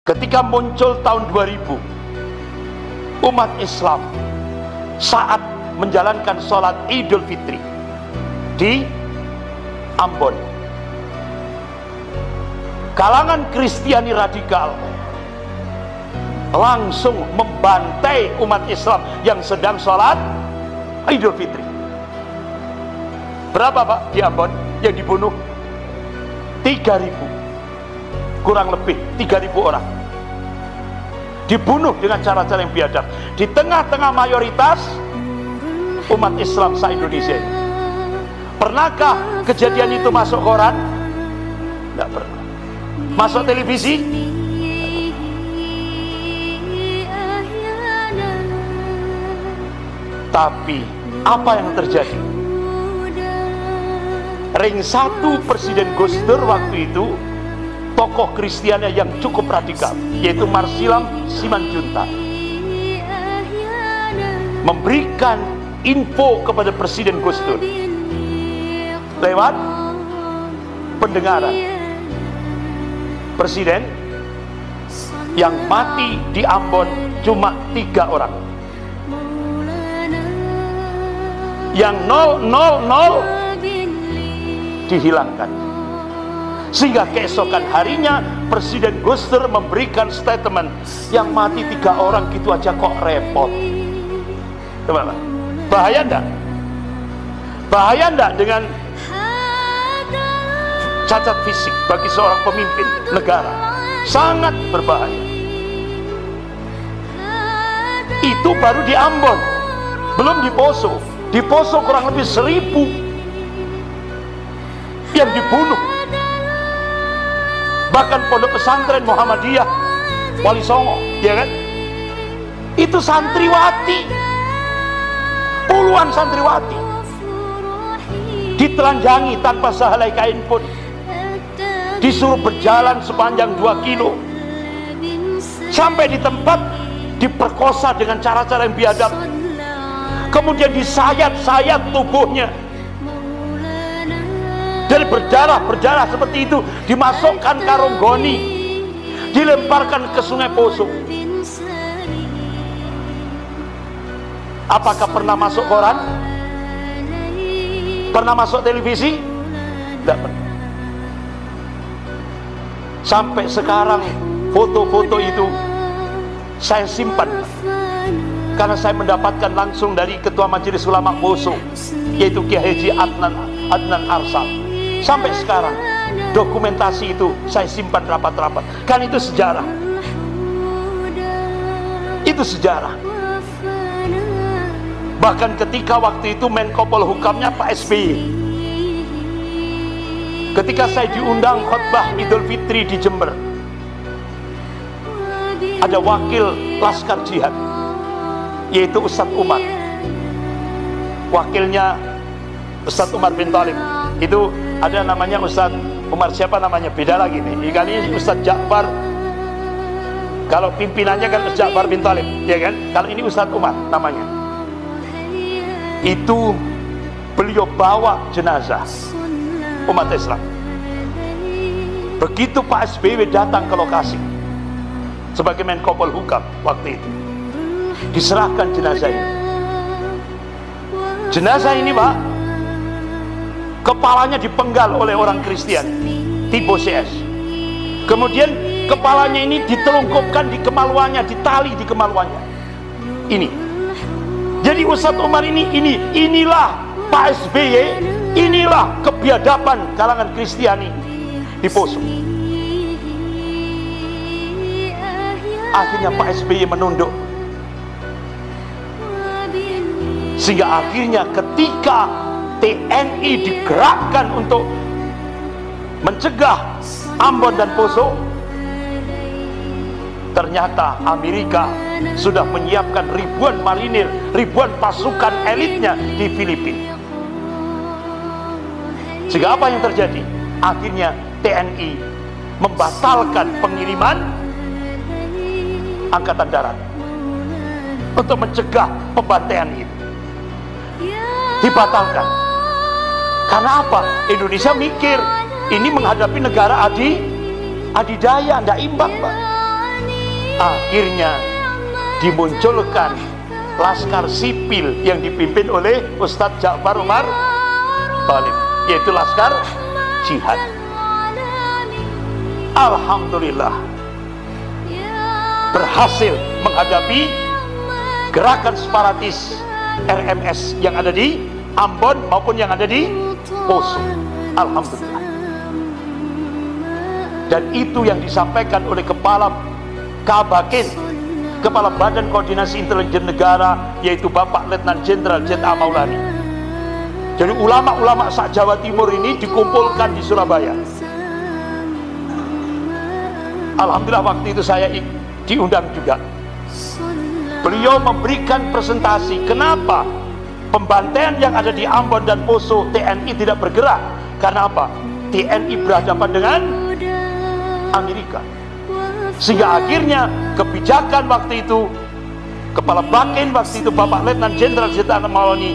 Ketika muncul tahun 2000, umat Islam saat menjalankan sholat Idul Fitri di Ambon, kalangan Kristiani radikal langsung membantai umat Islam yang sedang sholat Idul Fitri. Berapa Pak di Ambon yang dibunuh? 3.000, kurang lebih 3.000 orang dibunuh dengan cara-cara yang biadab di tengah-tengah mayoritas umat Islam se-Indonesia. Pernahkah kejadian itu masuk koran? Tidak pernah. Masuk televisi? Tapi apa yang terjadi? Ring 1 Presiden Gus Dur waktu itu tokoh Kristiani yang cukup radikal, yaitu Marsilam Simanjuntak, memberikan info kepada Presiden Gus Dur lewat pendengaran. Presiden, yang mati di Ambon cuma 3 orang, yang 000 dihilangkan. Sehingga keesokan harinya Presiden Gus Dur memberikan statement, yang mati 3 orang gitu aja kok repot. Coba, bahaya enggak? Bahaya enggak dengan cacat fisik bagi seorang pemimpin negara? Sangat berbahaya. Itu baru di Ambon, belum di Poso. Di Poso kurang lebih 1.000 yang dibunuh. Bahkan pondok pesantren Muhammadiyah Wali Songo, ya kan? Itu santriwati, puluhan santriwati ditelanjangi tanpa sehelai kain pun, disuruh berjalan sepanjang 2 kilo, sampai di tempat diperkosa dengan cara-cara yang biadab, kemudian disayat-sayat tubuhnya, dari berdarah seperti itu dimasukkan karung goni, dilemparkan ke Sungai Poso. Apakah pernah masuk koran? Pernah masuk televisi? Tidak pernah. Sampai sekarang foto-foto itu saya simpan, karena saya mendapatkan langsung dari Ketua Majelis Ulama Poso, yaitu Kiai Haji Adnan Arsal. Sampai sekarang dokumentasi itu saya simpan rapat-rapat. Kan itu sejarah. Itu sejarah. Bahkan ketika waktu itu Menko Polhukamnya Pak SBY, ketika saya diundang khutbah Idul Fitri di Jember, ada wakil Laskar Jihad, yaitu Ustadz Umar. Wakilnya Ustadz Umar bin Thalib. Itu ada namanya Ustadz Umar, siapa namanya, beda lagi nih. Kali ini Ustadz Ja'far. Kalau pimpinannya kan Ustadz Ja'far bin Thalib, ya kan? Kalau ini Ustadz Umar namanya. Itu beliau bawa jenazah umat Islam. Begitu Pak SBY datang ke lokasi sebagai Menko Polhukam waktu itu, diserahkan jenazah ini. Jenazah ini Pak, kepalanya dipenggal oleh orang Kristen, Tibo CS. Kemudian kepalanya ini ditelungkupkan di kemaluannya, ditali di kemaluannya. Ini. Jadi Ustadz Umar inilah Pak SBY, inilah kebiadaban kalangan Kristiani di Poso. Akhirnya Pak SBY menunduk. Sehingga akhirnya ketika TNI digerakkan untuk mencegah Ambon dan Poso, ternyata Amerika sudah menyiapkan ribuan marinir, ribuan pasukan elitnya di Filipina. Sehingga apa yang terjadi? Akhirnya TNI membatalkan pengiriman angkatan darat untuk mencegah pembantaian itu. Dibatalkan. Karena apa? Indonesia mikir ini menghadapi negara adidaya, tidak imbang Pak. akhirnya dimunculkan laskar sipil yang dipimpin oleh Ustadz Ja'far Umar Talib, yaitu laskar jihad. Alhamdulillah berhasil menghadapi gerakan separatis RMS yang ada di Ambon maupun yang ada di Poso. Alhamdulillah. Dan itu yang disampaikan oleh Kepala Kabakin, Kepala Badan Koordinasi Intelijen Negara, yaitu Bapak Letnan Jenderal Z.A. Maulani. Jadi ulama-ulama sak Jawa Timur ini dikumpulkan di Surabaya. Alhamdulillah waktu itu saya diundang juga. Beliau memberikan presentasi kenapa pembantaian yang ada di Ambon dan Poso TNI tidak bergerak. Karena apa? TNI berhadapan dengan Amerika. Sehingga akhirnya kebijakan waktu itu, Kepala Bakin waktu itu Bapak Letnan Jenderal Z.A. Maulani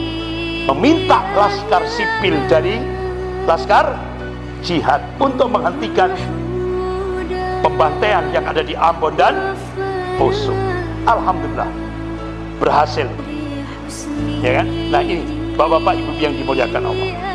meminta laskar sipil dari laskar jihad untuk menghentikan pembantaian yang ada di Ambon dan Poso. Alhamdulillah berhasil, ya kan? Nah ini Bapak-bapak Ibu yang dimuliakan Allah.